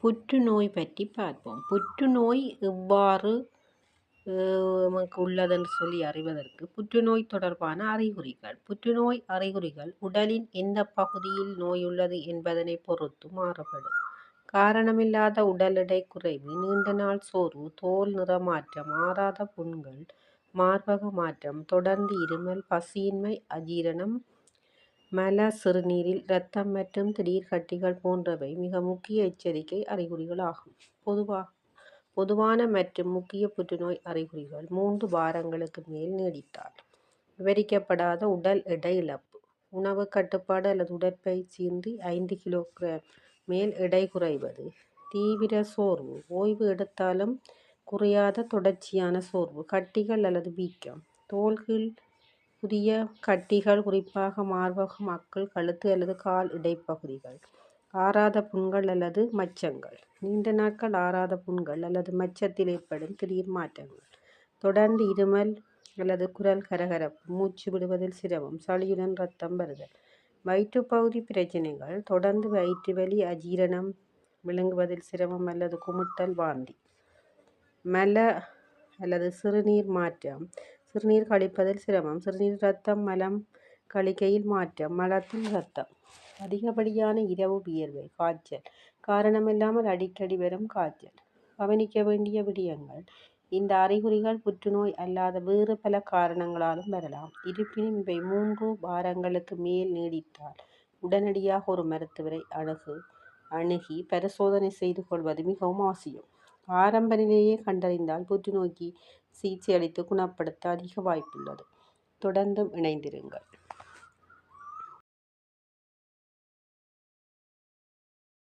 புற்றுநோய் பற்றி பார்ப்போம். புற்றுநோய் எவ்வாறு நமக்கு உள்ளதென்று சொல்லி அறிவதற்கு புற்றுநோய் தொடர்பான அறிகுறிகள். புற்றுநோய் அறிகுறிகள் உடலின் எந்த பகுதியில் நோய் உள்ளது என்பதனை பொறுத்து மாறுபடும். காரணமில்லாத உடல் எடை குறைவு, நீண்ட நாள் சோர்வு, தோல் நிறமாற்றம், ஆறாத புண்கள், மார்பக மாற்றம், தொடர்ந்து இருமல், பசியின்மை, அஜீரணம், மல சிறுநீரில் இரத்தம் மற்றும் திடீர் கட்டிகள் போன்றவை மிக முக்கிய எச்சரிக்கை அறிகுறிகளாகும். பொதுவான மற்றும் முக்கிய புற்றுநோய் அறிகுறிகள் 3 வாரங்களுக்கு மேல் நீடித்தால், விவரிக்கப்படாத உடல் எடை இழப்பு, உணவு கட்டுப்பாடு அல்லது உடற்பயிற்சியின்றி 5 கிலோகிராம் மேல் எடை குறைவது, தீவிர சோர்வு, ஓய்வு எடுத்தாலும் குறையாத தொடர்ச்சியான சோர்வு, கட்டிகள் அல்லது வீக்கம், தோல்கீழ் புதிய கட்டிகள் குறிப்பாக மார்பகம், அக்குள், கழுத்து அல்லது கால் இடைப்பகுதிகள், ஆறாத புண்கள் அல்லது மச்சங்கள், நீண்ட நாட்கள் ஆறாத புண்கள் அல்லது மச்சத்தில் ஏற்படும் திடீர் மாற்றங்கள், தொடர்ந்து இருமல் அல்லது குரல் கரகரப்பு, மூச்சு விடுவதில் சிரமம், சளியுடன் இரத்தம் வருதல், வயிற்றுப்பகுதி பிரச்சனைகள், தொடர்ந்து வயிற்று வலி, அஜீரணம், விழுங்குவதில் சிரமம் அல்லது குமுட்டல், வாந்தி, மல அல்லது சிறுநீர் மாற்றம், சிறுநீர் கழிப்பதில் சிரமம், சிறுநீர் இரத்தம், மலம் கழிக்கையில் மாற்றம், மலத்தில் இரத்தம், அதிகப்படியான இரவு வியர்வை, காய்ச்சல், காரணமில்லாமல் அடிக்கடி வரும் காய்ச்சல். கவனிக்க வேண்டிய விடயங்கள்: இந்த அறிகுறிகள் புற்றுநோய் அல்லாத வேறு பல காரணங்களாலும் வரலாம். இருப்பினும் இவை 3 வாரங்களுக்கு மேல் நீடித்தால் உடனடியாக ஒரு மருத்துவரை அணுகி பரிசோதனை செய்து கொள்வது மிகவும் அவசியம். ஆரம்ப நிலையை கண்டறிந்தால் புற்றுநோய்க்கு சிகிச்சை அளித்து குணப்படுத்த அதிக வாய்ப்புள்ளது. தொடர்ந்தும் இணைந்திருங்கள்.